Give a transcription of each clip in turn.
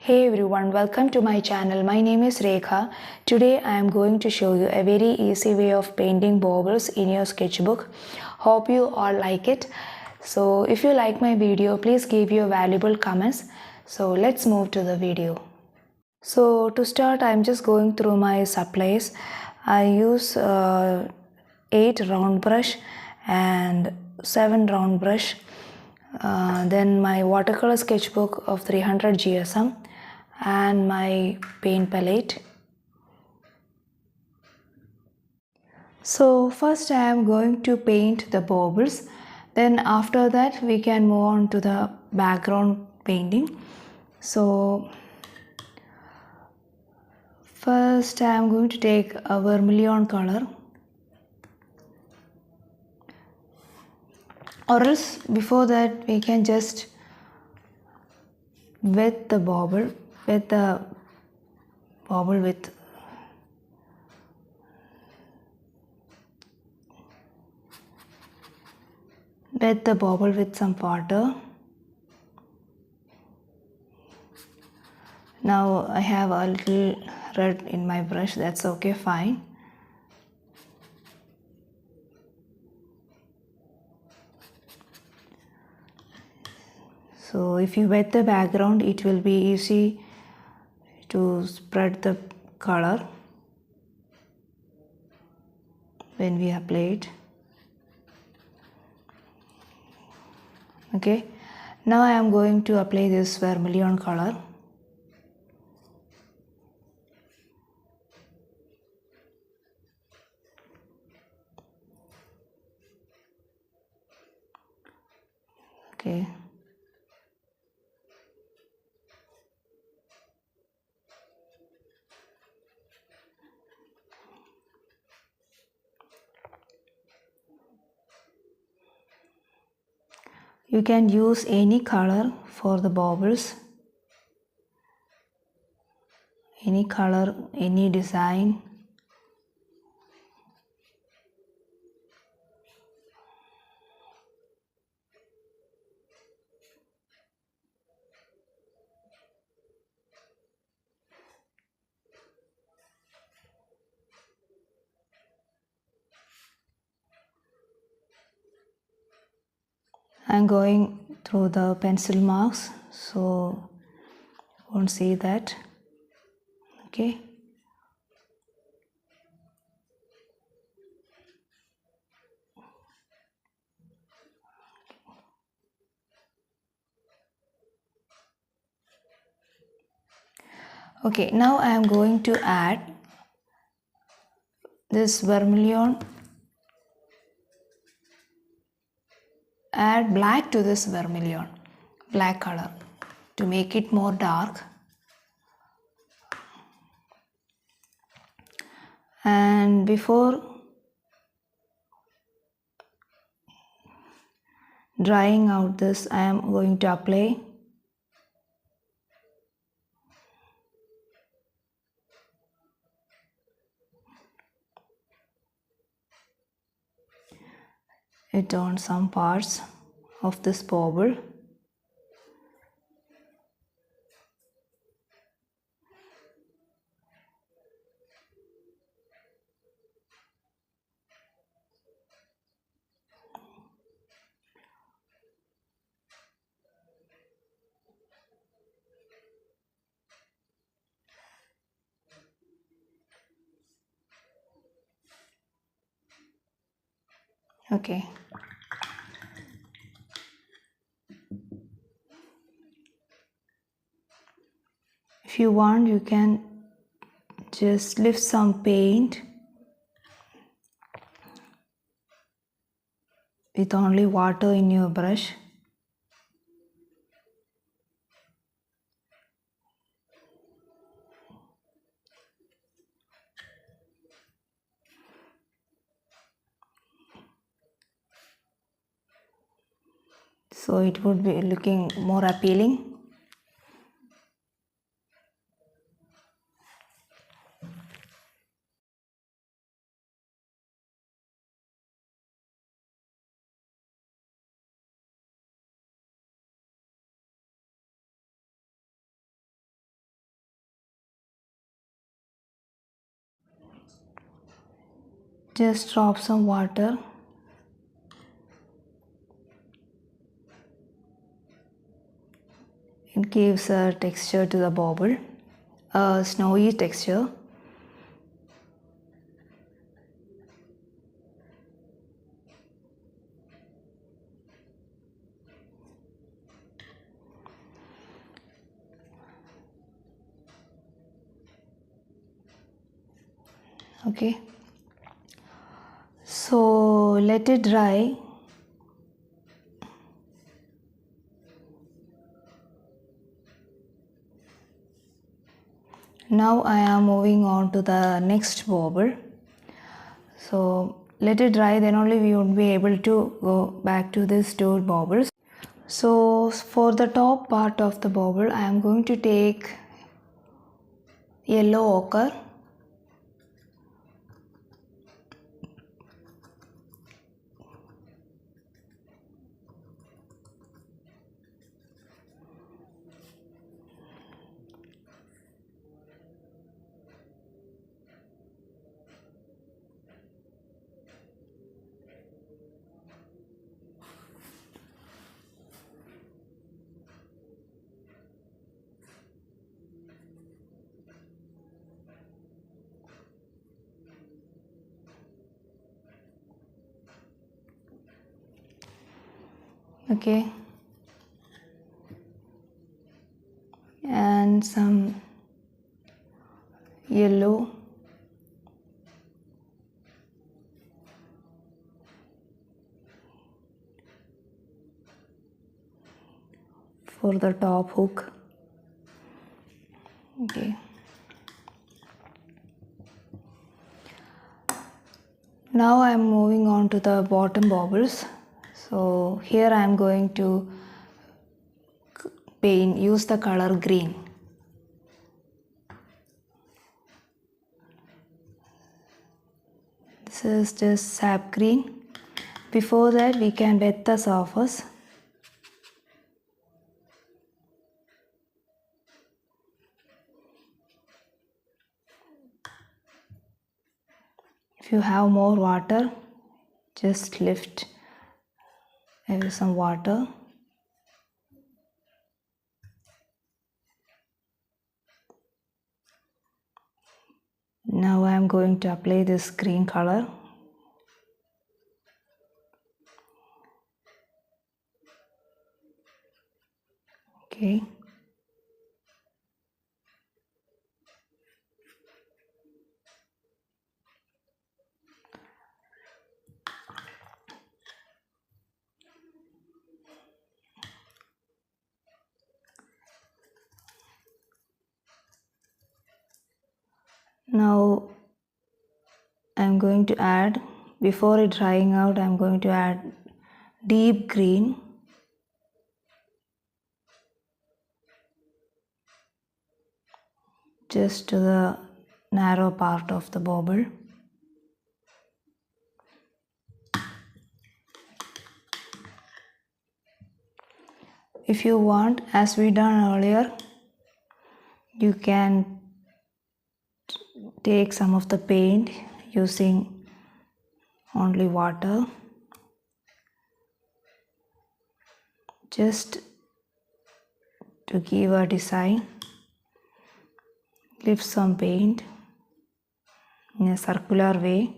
Hey everyone, welcome to my channel. My name is Rekha. Today I am going to show you a very easy way of painting baubles in your sketchbook. Hope you all like it. So if you like my video, please give your valuable comments. So let's move to the video. So to start, I'm just going through my supplies. I use 8 round brush and 7 round brush. Then my watercolor sketchbook of 300 GSM and my paint palette. So first I am going to paint the baubles. Then after that we can move on to the background painting. So first I am going to take a vermilion color, or else before that we can just wet the bauble with some water. Now I have a little red in my brush, that's okay, fine. So if you wet the background, it will be easy to spread the color when we apply it. Okay, now I am going to apply this vermilion color. Okay. You can use any color for the baubles, any color, any design. I'm going through the pencil marks, so you won't see that. Okay. Okay, now I am going to add this vermilion. Add black to this vermilion, black color, to make it more dark. And before drying out this, I am going to apply it on some parts of this bauble. Okay. If you want, you can just lift some paint with only water in your brush. So it would be looking more appealing. Just drop some water. It gives a texture to the bauble, a snowy texture. Okay, so let it dry. Now I am moving on to the next bauble. So let it dry, then only we would be able to go back to these two baubles. So for the top part of the bauble, I am going to take yellow ochre. Okay, and some yellow. For the top hook. Okay, now I am moving on to the bottom baubles. So here I am going to use the color green. This is just sap green. Before that, we can wet the surface. If you have more water, just lift with some water. Now I am going to apply this green color. Okay. Now I am going to add, before it drying out, I am going to add deep green. Just to the narrow part of the bauble. If you want, as we done earlier, you can take some of the paint using only water. Just to give a design, lift some paint in a circular way.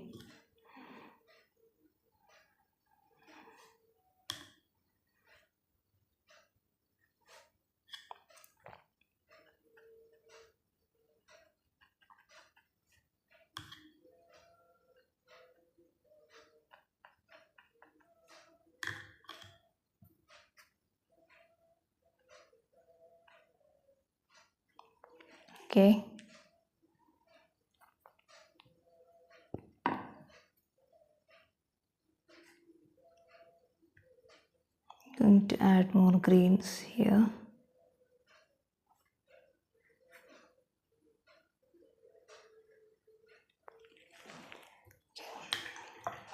Okay. Going to add more greens here.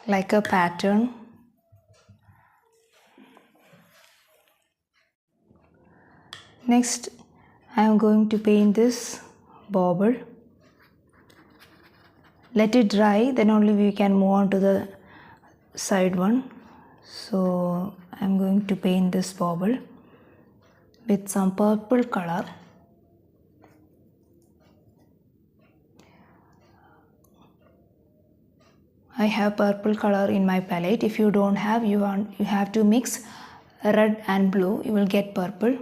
Like a pattern. Next, I am going to paint this bauble. let it dry, then only we can move on to the side one. So I'm going to paint this bauble with some purple color. I have purple color in my palette. If you don't have, you have to mix red and blue, you will get purple.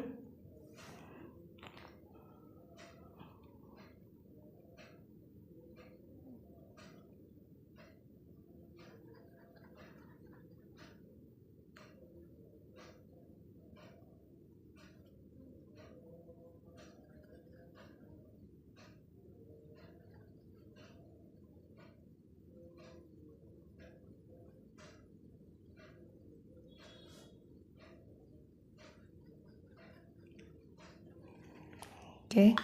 Okay.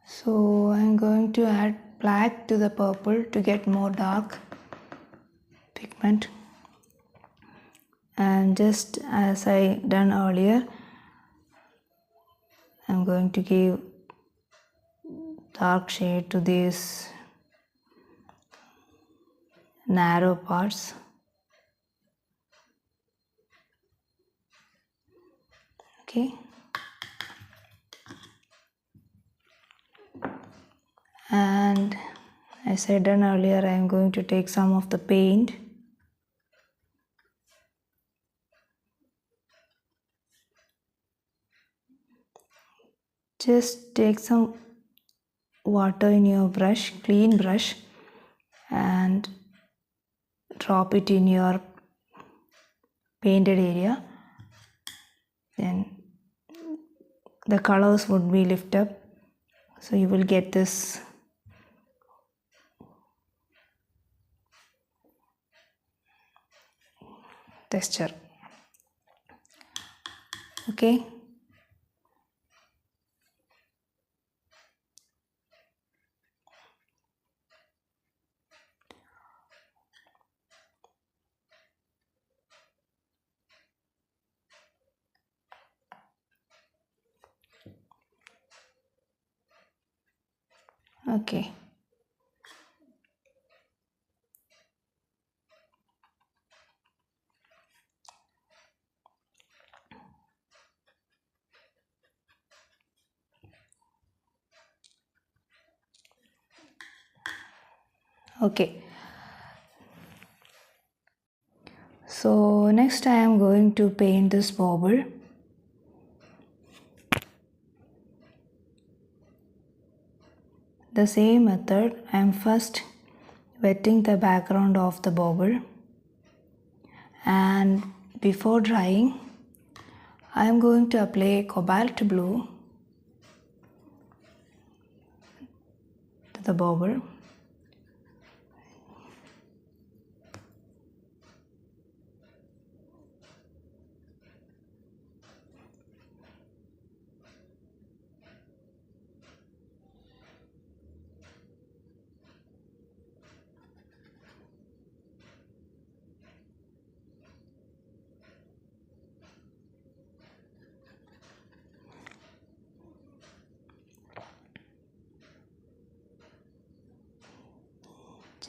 So I'm going to add black to the purple to get more dark pigment. And just as I done earlier, I'm going to give dark shade to these narrow parts. Okay. And as I done earlier, I am going to take some of the paint just take some water in your brush, clean brush, and drop it in your painted area. Then the colors would be lift up, so you will get this texture. Okay. Okay. Okay. So next I am going to paint this bauble. The same method, I am first wetting the background of the bauble, and before drying I am going to apply cobalt blue to the bauble.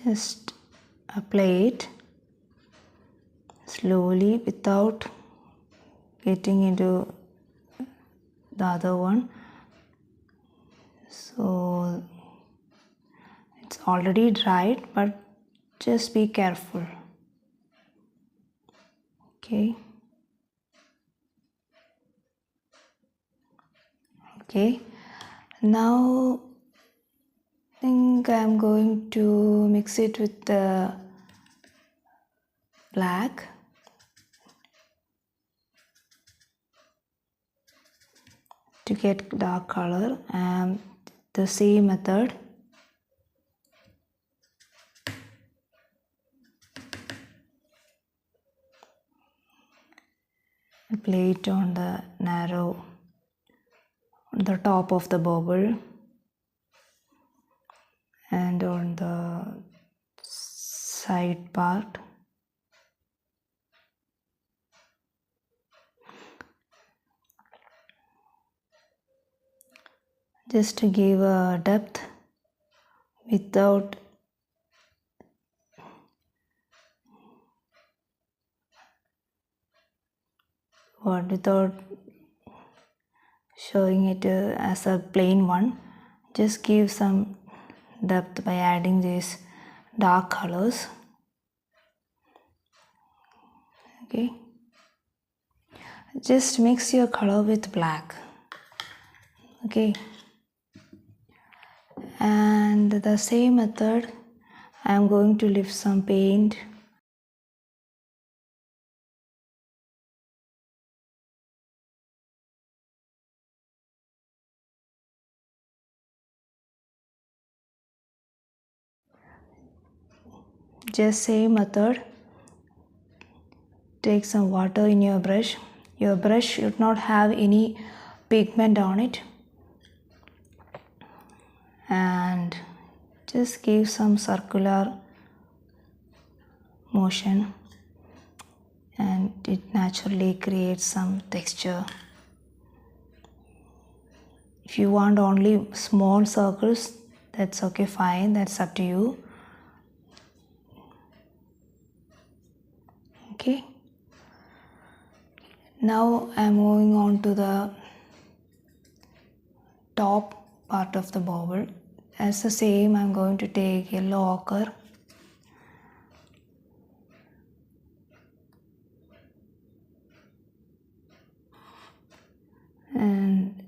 Just apply it slowly without getting into the other one. So it's already dried, but just be careful. Okay. Okay. Now I think I'm going to mix it with the black. To get dark color, and the same method apply it on the narrow, on the top of the bauble and on the side part. just to give a depth without showing it as a plain one. Just give some depth by adding these dark colors. Okay, just mix your color with black. Okay, and the same method I am going to lift some paint just same method. Take some water in your brush. Your brush should not have any pigment on it, and just give some circular motion, and it naturally creates some texture. If you want only small circles, that's okay, fine, that's up to you. Okay, now I'm moving on to the top part of the bauble. As the same, I'm going to take yellow ochre and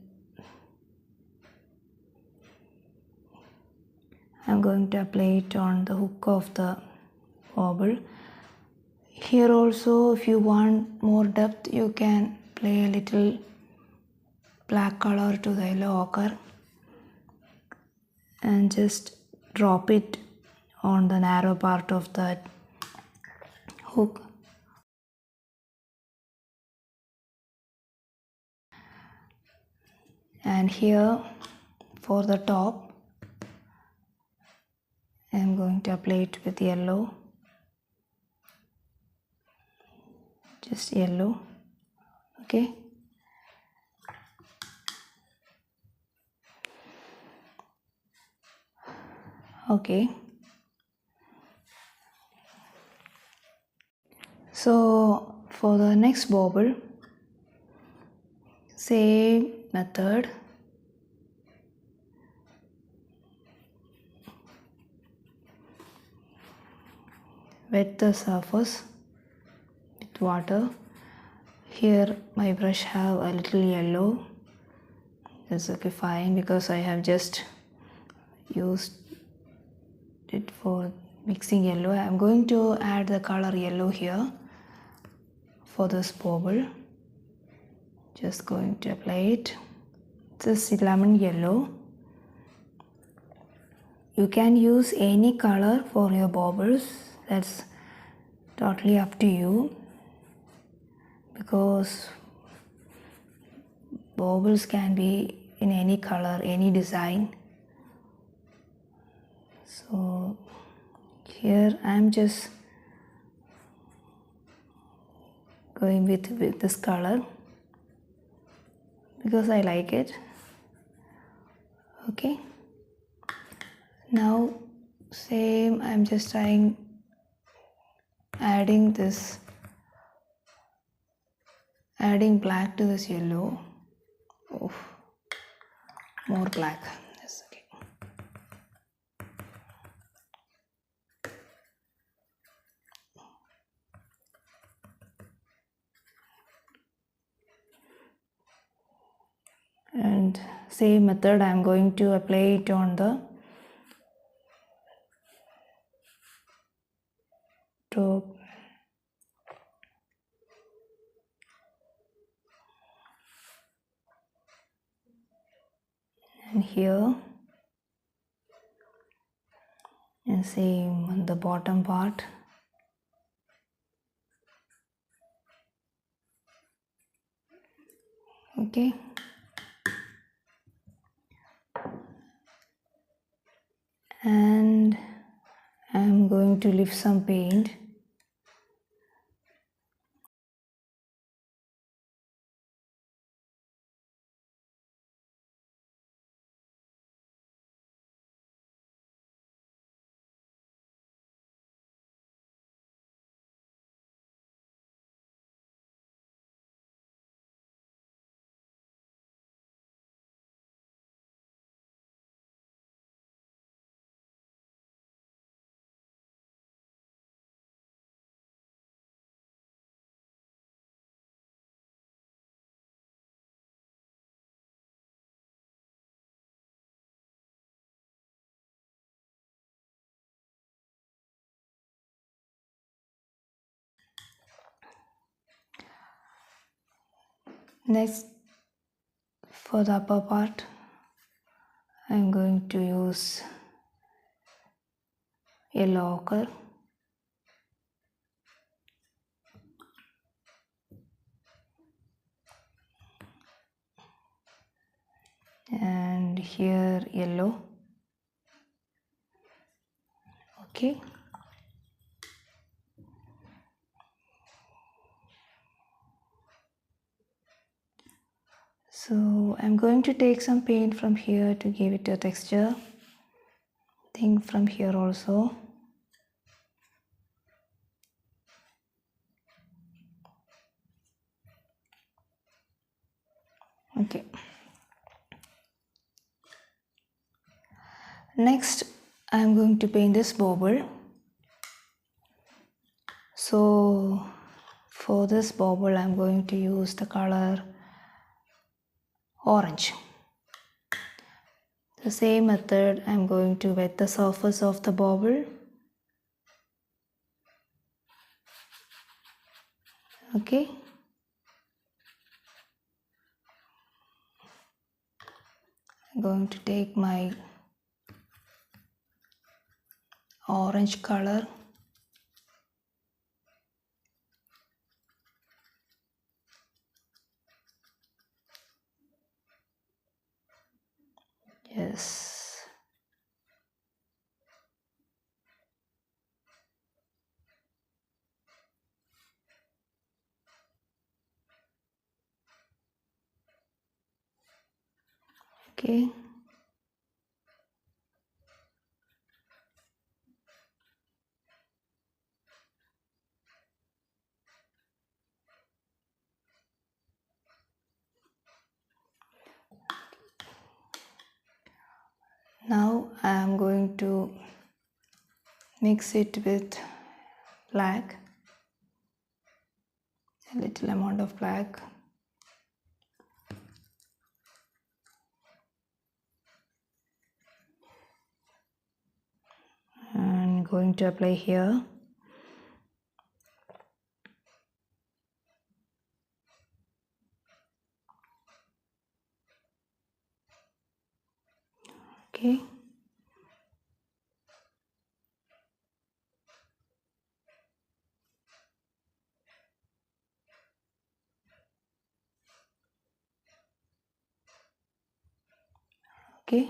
I'm going to apply it on the hook of the bauble. Here also, if you want more depth, you can apply a little black color to the yellow ochre and just drop it on the narrow part of that hook. And here for the top, I am going to apply it with yellow, just yellow. Okay, okay, so for the next bauble, same method. Wet the surface with water. Here my brush have a little yellow. That's okay, fine, because I have just used it for mixing yellow. I am going to add the color yellow here for this bauble. Just going to apply it. This is lemon yellow. You can use any color for your baubles, that's totally up to you, because baubles can be in any color, any design. So here I am just going with this color because I like it. Okay, now same, I'm just trying adding black to this yellow. Oh, more black. Yes, okay. And same method, I am going to apply it on the top. And here, and same on the bottom part. Okay, and I'm going to lift some paint. Next, for the upper part, I'm going to use yellow ochre. And here yellow. Okay. So I'm going to take some paint from here to give it a texture. Thing from here also. Okay. Next, I'm going to paint this bauble. So for this bauble, I'm going to use the color orange. The same method, I'm going to wet the surface of the bauble. Okay. I'm going to take my orange color. Yes. Okay. Now I am going to mix it with black, a little amount of black. I'm going to apply here. Okay. Okay.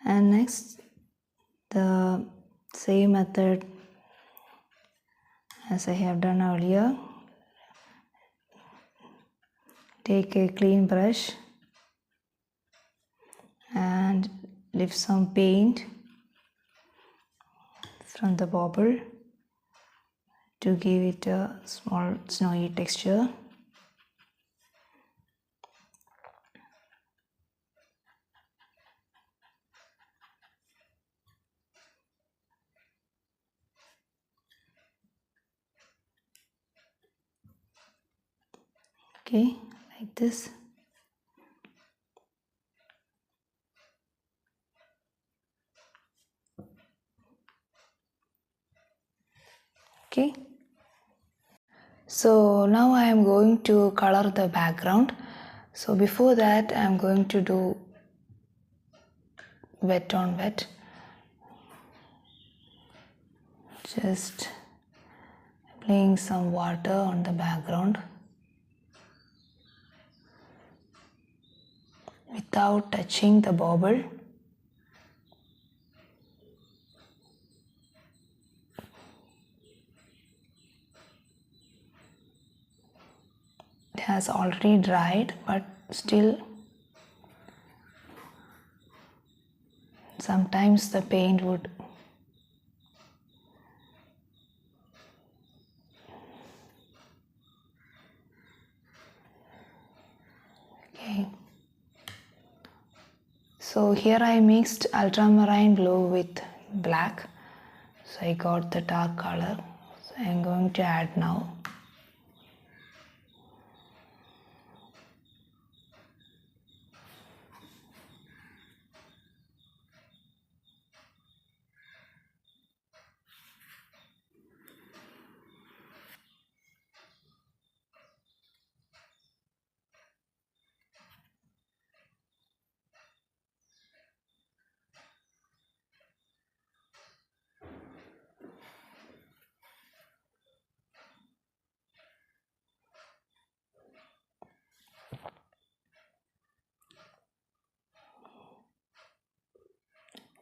And next, the same method as I have done earlier. Take a clean brush and lift some paint from the bauble to give it a small snowy texture. Okay, like this. Okay. So now I am going to color the background. So before that I am going to do wet on wet. Just applying some water on the background without touching the bauble. It has already dried, but still sometimes the paint would okay. So here I mixed ultramarine blue with black, so I got the dark color. So I am going to add now.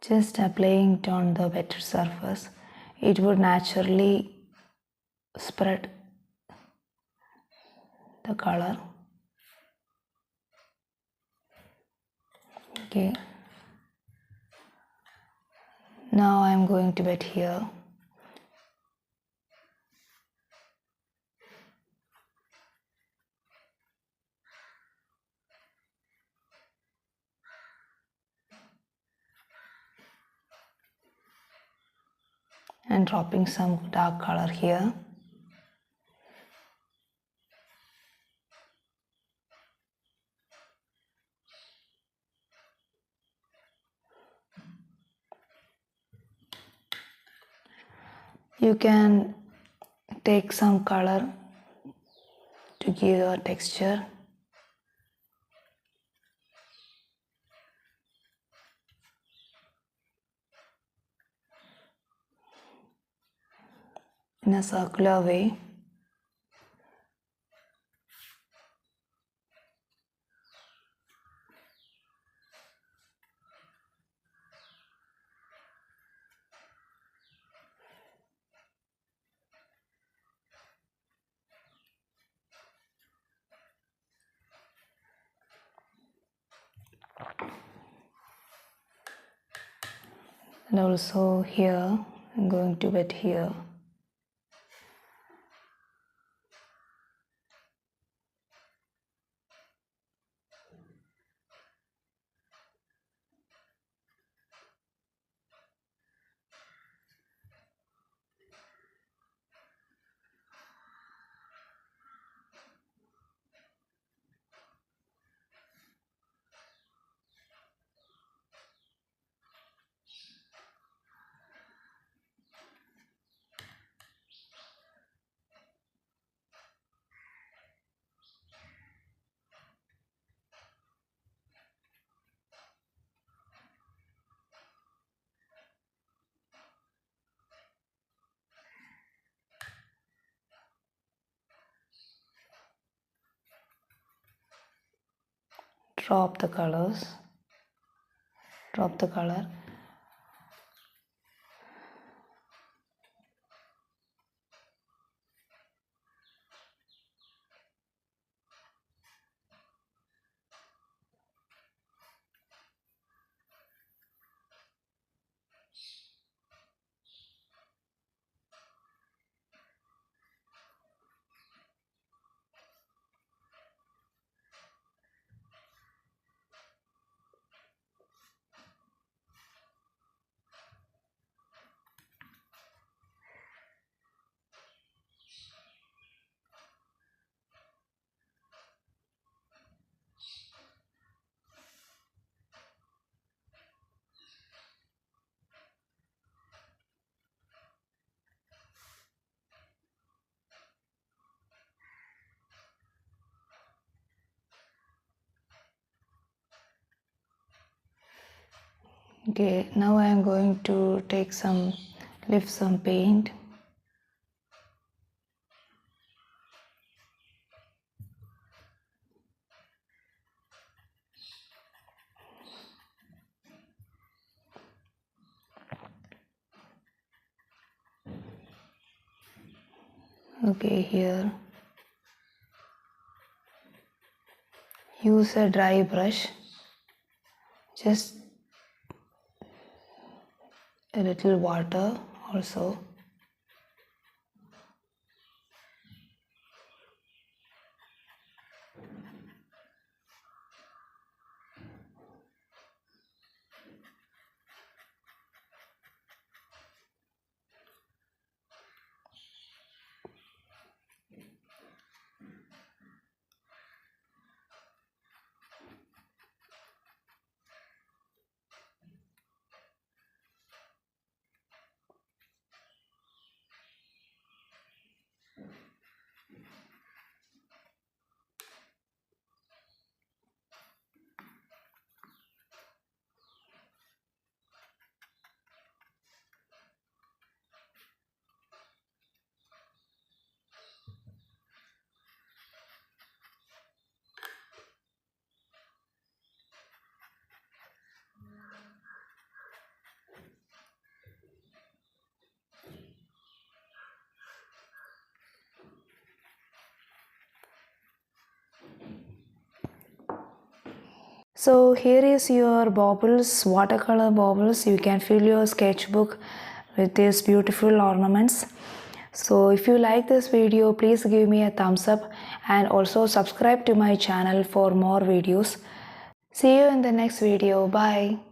Just applying it on the wet surface, it would naturally spread the color. Okay, now I am going to wet here. And dropping some dark color here. You can take some color to give a texture. In a circular way. And also here, I'm going to wet here. Drop the colors. Drop the color. Okay, now I am going to lift some paint. Okay, here. Use a dry brush. Just a little water also. So here is your baubles, watercolor baubles. You can fill your sketchbook with these beautiful ornaments. So if you like this video, please give me a thumbs up and also subscribe to my channel for more videos. See you in the next video. Bye.